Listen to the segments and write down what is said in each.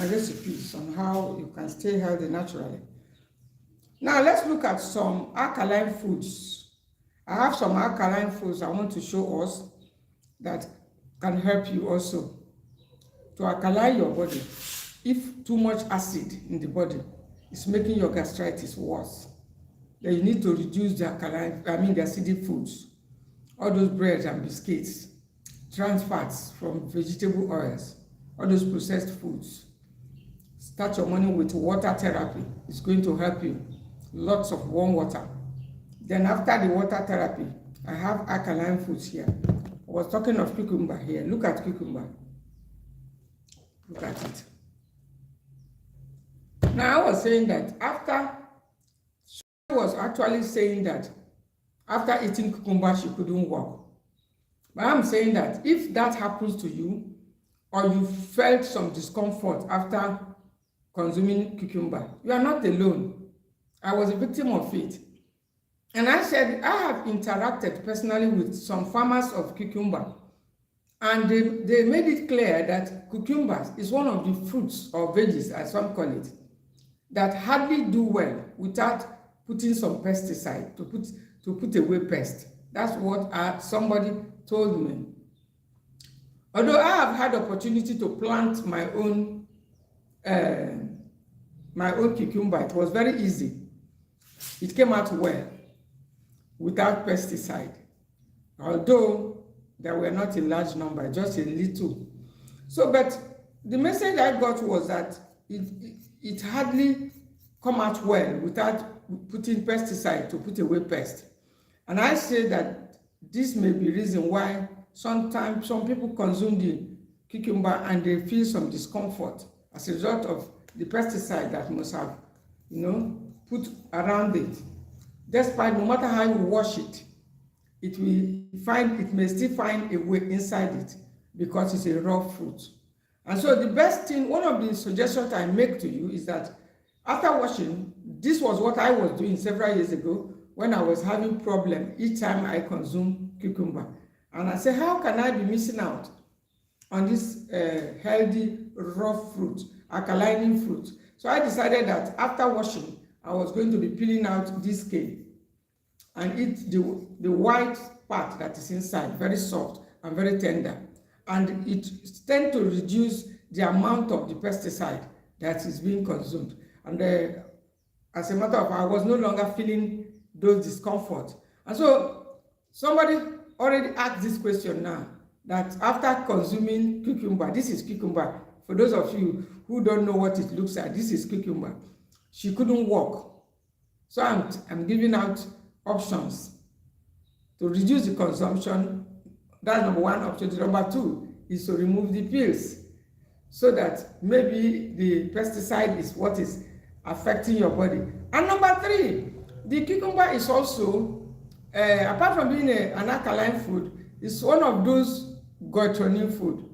and recipes on how you can stay healthy naturally. Now let's look at some alkaline foods. I have some alkaline foods I want to show us that can help you also to alkaline your body. If too much acid in the body is making your gastritis worse, then you need to reduce the the acidic foods, all those breads and biscuits, trans fats from vegetable oils, all those processed foods. Start your morning with water therapy. It's going to help you. Lots of warm water. Then after the water therapy, I have alkaline foods here. I was talking of cucumber here. Look at cucumber. Look at it. Now I was saying that I was actually saying that after eating cucumber, she couldn't walk. But I'm saying that if that happens to you, or you felt some discomfort after consuming cucumber, you are not alone. I was a victim of it. And I said, I have interacted personally with some farmers of cucumber, and they made it clear that cucumber is one of the fruits or veggies, as some call it, that hardly do well without putting some pesticide to put away pest. That's what somebody told me. Although I have had opportunity to plant my own cucumber, it was very easy. It came out well without pesticide, although there were not a large number, just a little. So, but the message I got was that it hardly come out well without putting pesticide to put away pest. And I say that this may be reason why sometimes some people consume the cucumber and they feel some discomfort as a result of the pesticide that must have, put around it. Despite no matter how you wash it, it may still find a way inside it because it's a raw fruit. And so the best thing, one of the suggestions I make to you is that after washing, this was what I was doing several years ago when I was having problem each time I consume cucumber. And I say, how can I be missing out on this healthy raw fruit, alkaline fruit? So I decided that after washing, I was going to be peeling out this skin and eat the white part that is inside, very soft and very tender. And it tends to reduce the amount of the pesticide that is being consumed. And as a matter of fact, I was no longer feeling those discomfort. And so somebody already asked this question now, that after consuming cucumber, this is cucumber. For those of you who don't know what it looks like, this is cucumber. She couldn't walk. So I'm giving out options to reduce the consumption. That's number one option. Number two is to remove the pills, so that maybe the pesticide is what is affecting your body. And number three, the cucumber is also, apart from being an alkaline food, it's one of those goitronin food.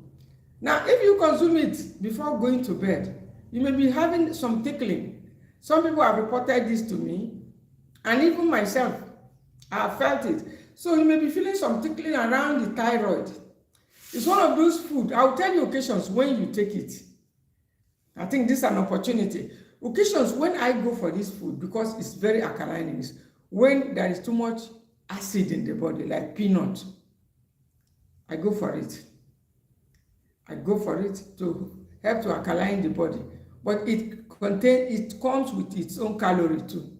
Now, if you consume it before going to bed, you may be having some tickling. Some people have reported this to me, and even myself, I have felt it. So you may be feeling some tickling around the thyroid. It's one of those food. I'll tell you occasions when you take it. I think this is an opportunity. Occasions when I go for this food, because it's very alkaline, is when there is too much acid in the body, like peanut. I go for it. I go for it to help to alkaline the body. But it comes with its own calorie too.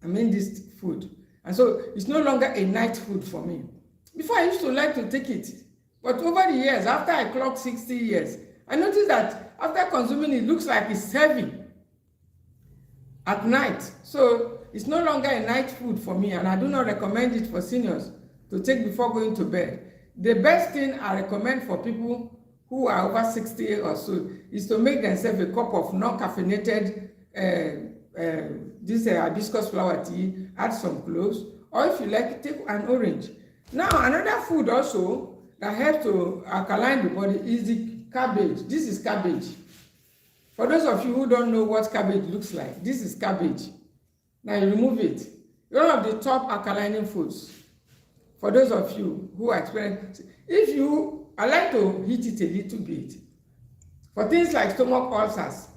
I mean this food. And so it's no longer a night food for me. Before I used to like to take it. But over the years, after I clocked 60 years, I noticed that after consuming it, looks like it's heavy at night. So it's no longer a night food for me, and I do not recommend it for seniors to take before going to bed. The best thing I recommend for people who are over 60 or so is to make themselves a cup of non-caffeinated hibiscus flower tea, add some cloves, or if you like, take an orange. Now, another food also that helps to alkaline the body is the cabbage. This is cabbage. For those of you who don't know what cabbage looks like, this is cabbage. Now you remove it. It's one of the top alkalining foods. For those of you who are experienced, I like to heat it a little bit. for things like stomach ulcers.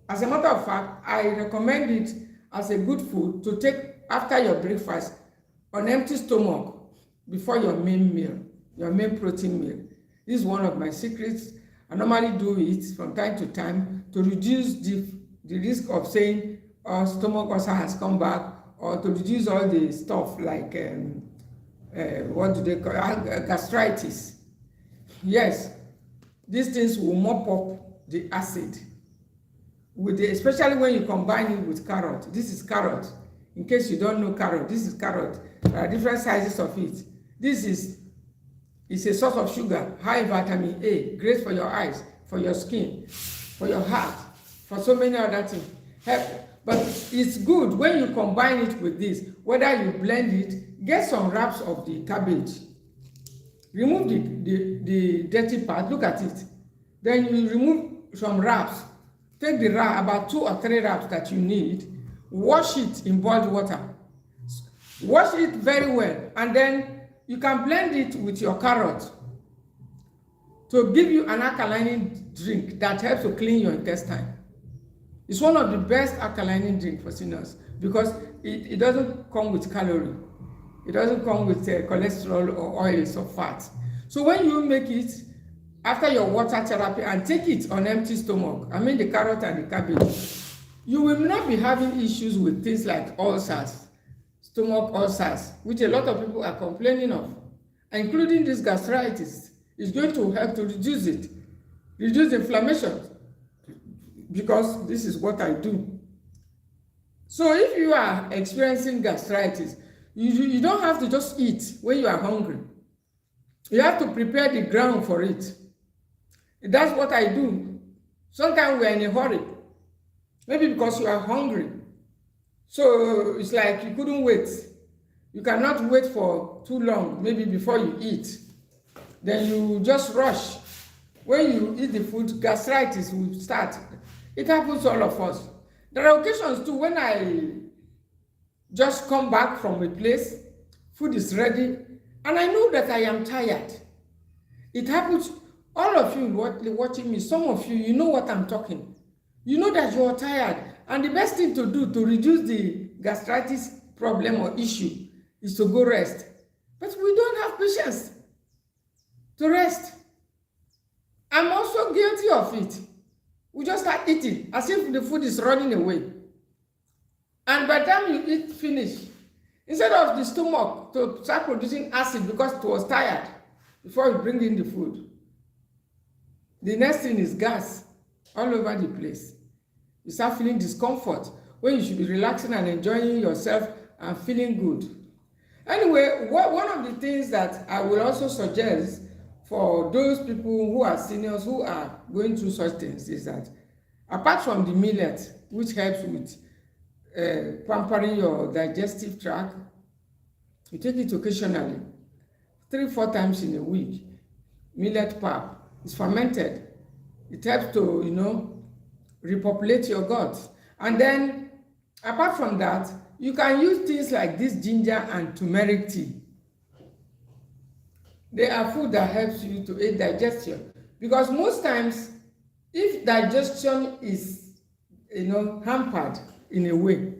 As a matter of fact, I recommend it as a good food to take after your breakfast on empty stomach before your main meal, your main protein meal. This is one of my secrets. I normally do it from time to time to reduce the risk of saying stomach ulcer has come back, or to reduce all the stuff like what do they call gastritis. Yes, these things will mop up the acid with especially when you combine it with carrot. This is carrot. In case you don't know carrot, this is carrot. There are different sizes of it. This is a source of sugar, high vitamin A, great for your eyes, for your skin, for your heart, for so many other things. But it's good when you combine it with this, whether you blend it, get some wraps of the cabbage, remove the dirty part, look at it. Then you remove some wraps, take the wrap, about 2 or 3 wraps that you need, wash it in boiled water. Wash it very well, and then you can blend it with your carrot to give you an alkaline drink that helps to clean your intestine. It's one of the best alkaline drinks for seniors because it doesn't come with calorie. It doesn't come with cholesterol or oils or fat. So when you make it after your water therapy and take it on empty stomach, I mean the carrot and the cabbage, you will not be having issues with things like ulcers, stomach ulcers, which a lot of people are complaining of, including this gastritis. Is going to help to reduce it, reduce inflammation, because this is what I do. So if you are experiencing gastritis, you don't have to just eat when you are hungry. You have to prepare the ground for it. That's what I do. Sometimes we are in a hurry, maybe because you are hungry. So it's like you couldn't wait. You cannot wait for too long, maybe before you eat. Then you just rush. When you eat the food, gastritis will start. It happens to all of us. There are occasions too when I just come back from a place, food is ready, and I know that I am tired. It happens, all of you watching me, some of you, you know what I'm talking. You know that you are tired, and the best thing to do to reduce the gastritis problem or issue is to go rest. But we don't have patience to rest. I'm also guilty of it. We just start eating as if the food is running away. And by the time you eat finish, instead of the stomach to start producing acid because it was tired before you bring in the food, the next thing is gas all over the place. You start feeling discomfort when you should be relaxing and enjoying yourself and feeling good. Anyway, one of the things that I will also suggest for those people who are seniors who are going through such things is that apart from the millet, which helps with pampering your digestive tract, you take it occasionally, 3-4 times in a week. Millet pap is fermented. It helps to, repopulate your gut. And then, apart from that, you can use things like this ginger and turmeric tea. They are food that helps you to aid digestion. Because most times, if digestion is, hampered in a way,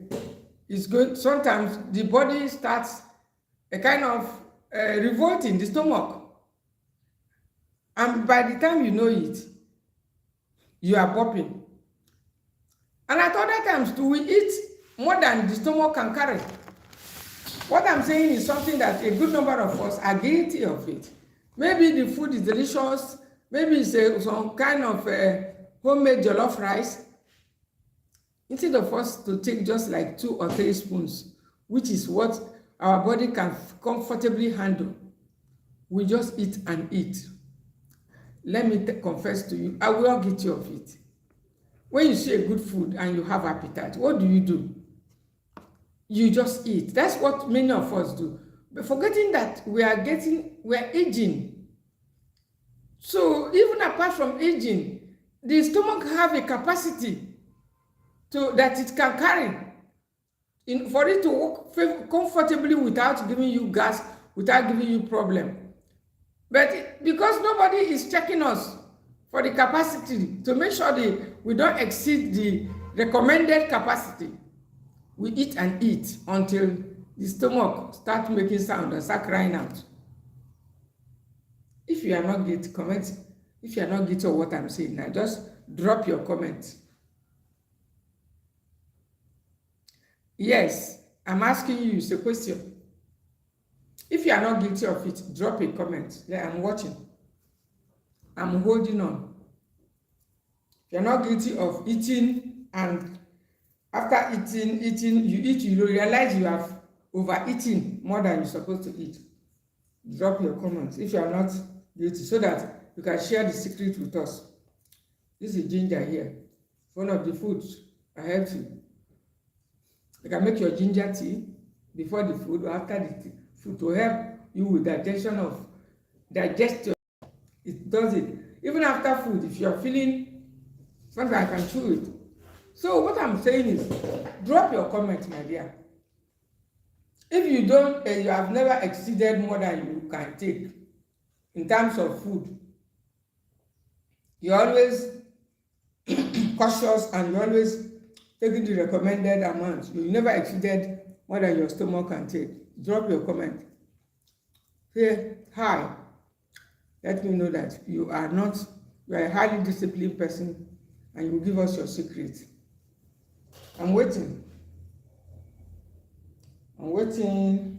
it's good. Sometimes the body starts a kind of revolting the stomach. And by the time you know it, you are popping. And at other times too, we eat more than the stomach can carry. What I'm saying is something that a good number of us are guilty of it. Maybe the food is delicious. Maybe it's some kind of homemade jollof rice. Instead of us to take just like 2 or 3 spoons, which is what our body can comfortably handle, we just eat and eat. Let me confess to you, I will get you of it. When you see a good food and you have appetite, what do? You just eat. That's what many of us do. But forgetting that we are aging. So even apart from aging, the stomach have a capacity that it can carry for it to work comfortably without giving you gas, without giving you problem. But because nobody is checking us for the capacity, to make sure we don't exceed the recommended capacity. We eat and eat until the stomach starts making sound and start crying out. If you are not guilty, comment. If you are not guilty of what I'm saying now, just drop your comment. Yes, I'm asking you, it's a question. If you are not guilty of it, drop a comment. Yeah, I'm watching. I'm holding on. If you're not guilty of eating, and after eating, you realize you have overeaten more than you're supposed to eat. Drop your comments if you are not guilty, so that you can share the secret with us. This is ginger here. One of the foods I help you. You can make your ginger tea before the food or after the food to help you with digestion. It does it. Even after food, if you're feeling something, I can chew it. So what I'm saying is, drop your comment, my dear. If you don't, you have never exceeded more than you can take in terms of food. You're always cautious and you're always taking the recommended amount. You never exceeded more than your stomach can take. Drop your comment. Say hi. Let me know that you are a highly disciplined person, and you will give us your secret. I'm waiting. I'm waiting.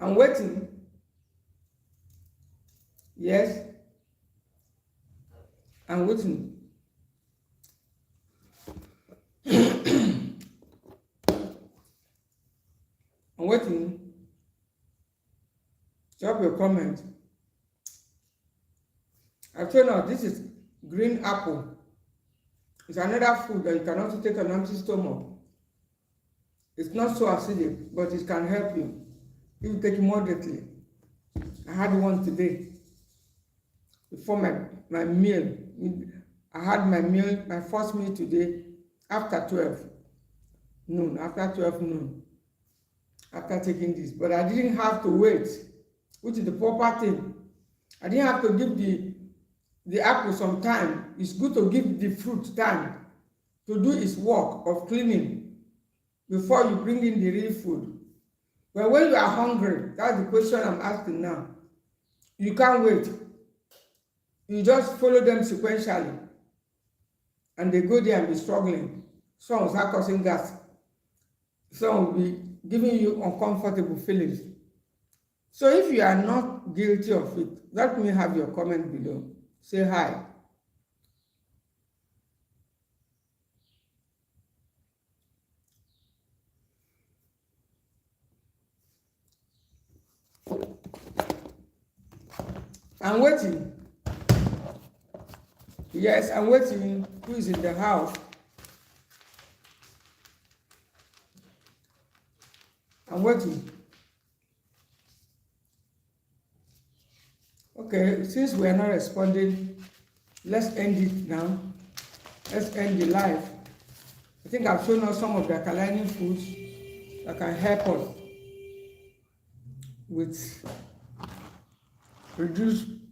I'm waiting. Yes. I'm waiting. I'm waiting. Drop your comment. I've shown you this is green apple. It's another food that you can also take an empty stomach. It's not so acidic, but it can help you if you take it moderately. I had one today before my meal. I had my first meal today after 12 noon, after taking this. But I didn't have to wait, which is the proper thing. I didn't have to give the apple some time. It's good to give the fruit time to do its work of cleaning before you bring in the real food. But when you are hungry, that's the question I'm asking now. You can't wait. You just follow them sequentially, and they go there and be struggling. Some will start causing gas. Some will be giving you uncomfortable feelings. So if you are not guilty of it, let me have your comment below. Say hi. I'm waiting. Yes, I'm waiting. Who is in the house? I'm waiting. Okay, since we are not responding, let's end it now. Let's end the live. I think I've shown us some of the alkaline foods that can help us reduce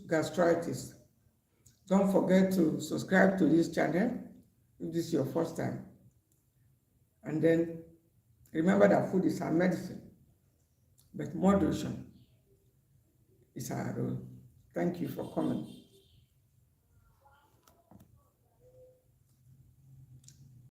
gastritis. Don't forget to subscribe to this channel if this is your first time. And then remember that food is our medicine, but moderation is our role. Thank you for coming.